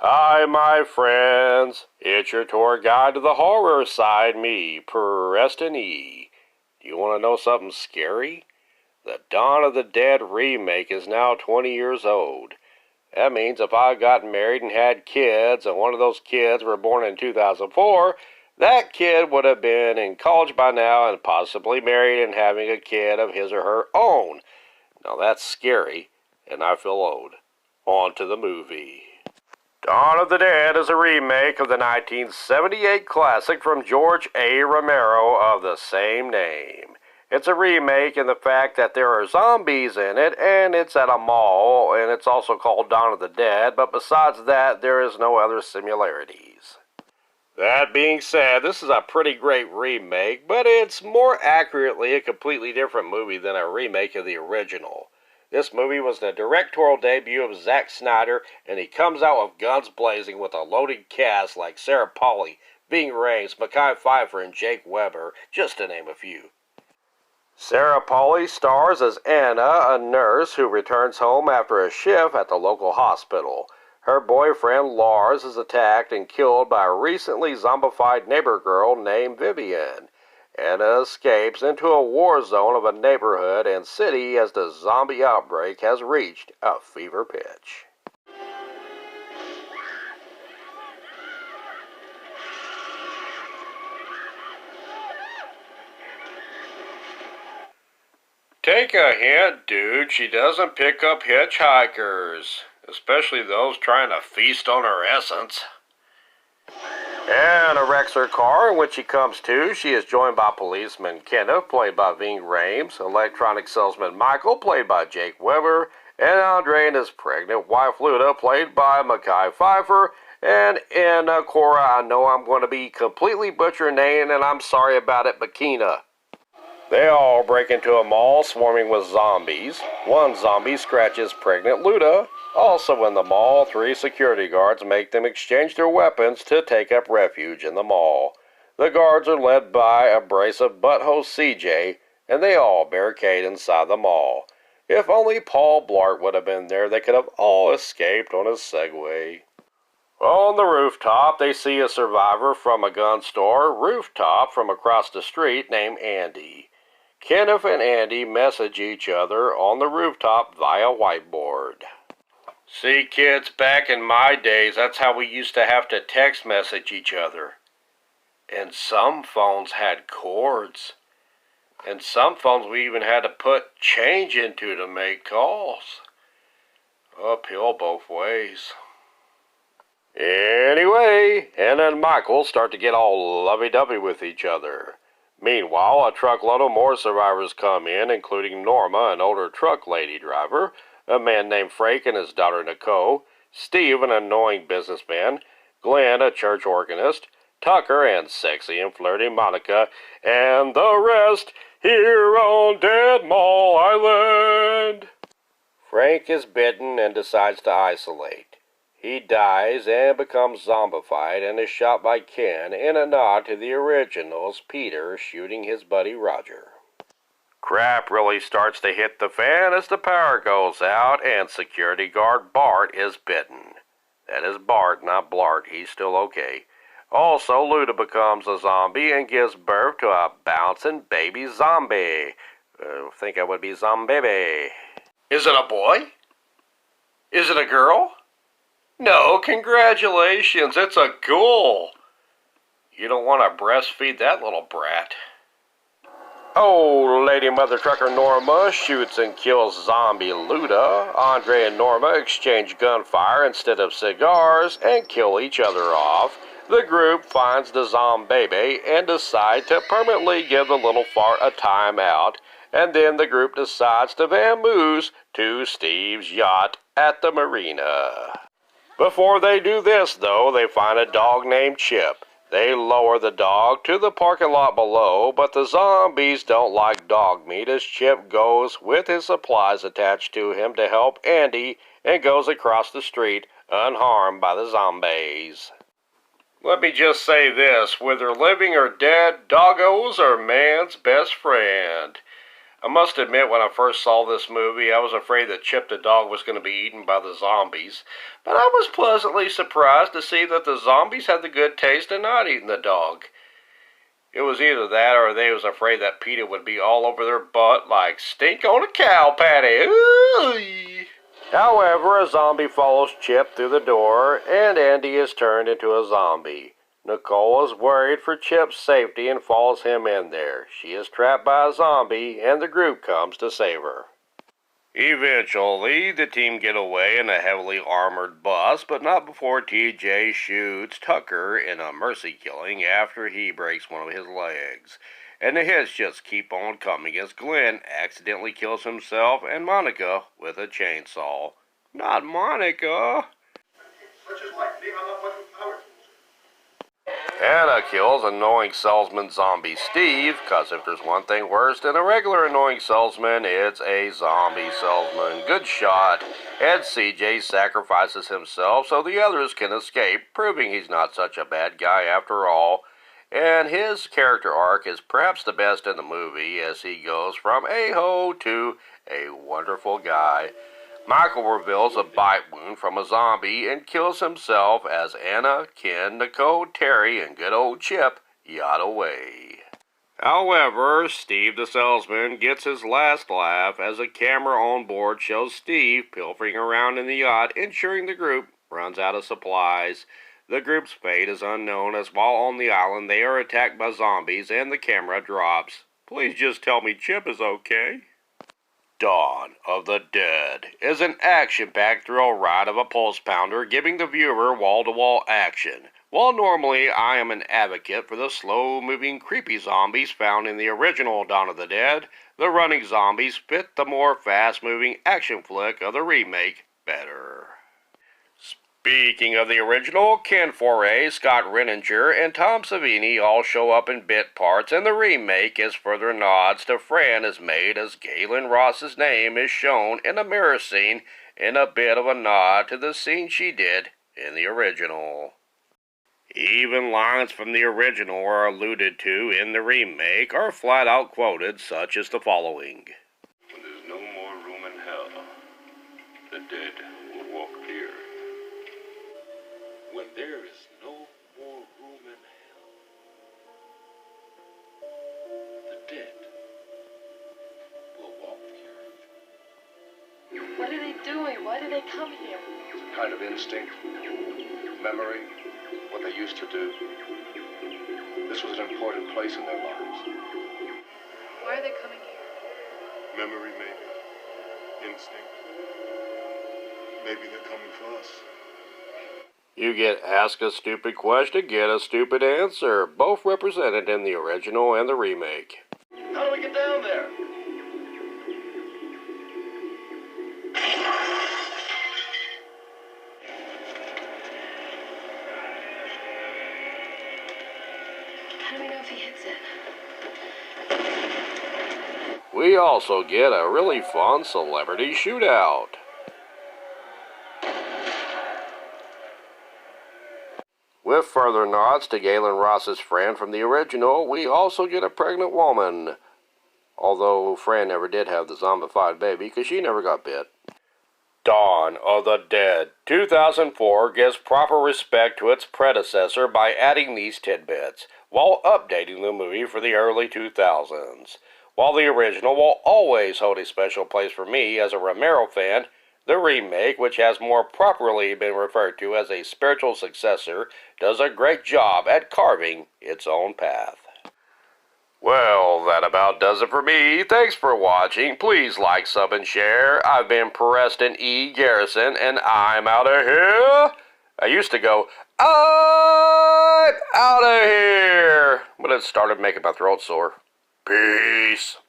Hi, my friends. It's your tour guide to the horror side, me, Preston E. Do you want to know something scary? The Dawn of the Dead remake is now 20 years old. That means if I got married and had kids, and one of those kids were born in 2004, that kid would have been in college by now and possibly married and having a kid of his or her own. Now that's scary, and I feel old. On to the movie. Dawn of the Dead is a remake of the 1978 classic from George A. Romero of the same name. It's a remake in the fact that there are zombies in it, and it's at a mall, and it's also called Dawn of the Dead, but besides that, there is no other similarities. That being said, this is a pretty great remake, but it's more accurately a completely different movie than a remake of the original. This movie was the directorial debut of Zack Snyder, and he comes out with guns blazing with a loaded cast like Sarah Polley, Ving Rhames, Mekhi Phifer, and Jake Weber, just to name a few. Sarah Polley stars as Anna, a nurse who returns home after a shift at the local hospital. Her boyfriend Lars is attacked and killed by a recently zombified neighbor girl named Vivian. Anna escapes into a war zone of a neighborhood and city as the zombie outbreak has reached a fever pitch. Take a hint, dude. She doesn't pick up hitchhikers, especially those trying to feast on her essence. Anna wrecks her car, and when she comes to, she is joined by policeman Kenneth, played by Ving Rhames, electronic salesman Michael, played by Jake Weber, and Andre and his pregnant wife Luda, played by Mekhi Phifer, and Anna Cora. I know I'm going to be completely butchering name, and I'm sorry about it, Bakina. They all break into a mall swarming with zombies. One zombie scratches pregnant Luda. Also in the mall, 3 security guards make them exchange their weapons to take up refuge in the mall. The guards are led by abrasive butthole CJ, and they all barricade inside the mall. If only Paul Blart would have been there, they could have all escaped on a Segway. On the rooftop, they see a survivor from a gun store rooftop from across the street named Andy. Kenneth and Andy message each other on the rooftop via whiteboard. See, kids, back in my days, that's how we used to have to text message each other. And some phones had cords. And some phones we even had to put change into to make calls. Uphill both ways. Anyway, Anna and Michael start to get all lovey-dovey with each other. Meanwhile, a truckload of more survivors come in, including Norma, an older truck lady driver, a man named Frank and his daughter Nicole, Steve, an annoying businessman, Glenn, a church organist, Tucker, and sexy and flirty Monica, and the rest here on Dead Mall Island. Frank is bitten and decides to isolate. He dies and becomes zombified and is shot by Ken in a nod to the original's Peter shooting his buddy Roger. Crap really starts to hit the fan as the power goes out and security guard Bart is bitten. That is Bart, not Blart. He's still okay. Also, Luda becomes a zombie and gives birth to a bouncing baby zombie. I think I would be zombie. Is it a boy? Is it a girl? No, congratulations, it's a ghoul. You don't want to breastfeed that little brat. Oh, Lady Mother Trucker Norma shoots and kills zombie Luda. Andre and Norma exchange gunfire instead of cigars and kill each other off. The group finds the zombie and decide to permanently give the little fart a timeout. And then the group decides to vamoose to Steve's yacht at the marina. Before they do this, though, they find a dog named Chip. They lower the dog to the parking lot below, but the zombies don't like dog meat as Chip goes with his supplies attached to him to help Andy and goes across the street unharmed by the zombies. Let me just say this, whether living or dead, doggos are man's best friend. I must admit, when I first saw this movie, I was afraid that Chip the dog was going to be eaten by the zombies. But I was pleasantly surprised to see that the zombies had the good taste of not eating the dog. It was either that or they was afraid that PETA would be all over their butt like stink on a cow patty. Ooh. However, a zombie follows Chip through the door, and Andy is turned into a zombie. Nicole is worried for Chip's safety and follows him in there. She is trapped by a zombie, and the group comes to save her. Eventually, the team get away in a heavily armored bus, but not before TJ shoots Tucker in a mercy killing after he breaks one of his legs. And the hits just keep on coming as Glenn accidentally kills himself and Monica with a chainsaw. Not Monica! Such as like me, I'm not much of power. Anna kills annoying salesman zombie Steve, cause if there's one thing worse than a regular annoying salesman, it's a zombie salesman. Good shot. And CJ sacrifices himself so the others can escape, proving he's not such a bad guy after all. And his character arc is perhaps the best in the movie as he goes from a-ho to a wonderful guy. Michael reveals a bite wound from a zombie and kills himself as Anna, Ken, Nicole, Terry, and good old Chip yacht away. However, Steve the salesman gets his last laugh as a camera on board shows Steve pilfering around in the yacht, ensuring the group runs out of supplies. The group's fate is unknown as while on the island they are attacked by zombies and the camera drops. Please just tell me Chip is okay. Dawn of the Dead is an action-packed thrill ride of a pulse pounder giving the viewer wall-to-wall action. While normally I am an advocate for the slow-moving creepy zombies found in the original Dawn of the Dead, the running zombies fit the more fast-moving action flick of the remake better. Speaking of the original, Ken Foree, Scott Renninger, and Tom Savini all show up in bit parts, and the remake is further nods to Fran is made as Galen Ross's name is shown in a mirror scene in a bit of a nod to the scene she did in the original. Even lines from the original are alluded to in the remake are flat out quoted, such as the following. When there's no more room in hell, the dead will walk here. When there is no more room in hell, the dead will walk here. What are they doing? Why did they come here? It's a kind of instinct, memory, what they used to do. This was an important place in their lives. Why are they coming here? Memory, maybe. Instinct. Maybe they're coming for us. You get ask a stupid question, get a stupid answer. Both represented in the original and the remake. How do we get down there? How do we know if he hits it? We also get a really fun celebrity shootout. With further nods to Galen Ross's Fran from the original, we also get a pregnant woman. Although Fran never did have the zombified baby because she never got bit. Dawn of the Dead 2004 gives proper respect to its predecessor by adding these tidbits, while updating the movie for the early 2000s. While the original will always hold a special place for me as a Romero fan, the remake, which has more properly been referred to as a spiritual successor, does a great job at carving its own path. Well, that about does it for me. Thanks for watching. Please like, sub, and share. I've been Preston E. Garrison, and I'm out of here. I used to go, I'm out of here, but it started making my throat sore. Peace.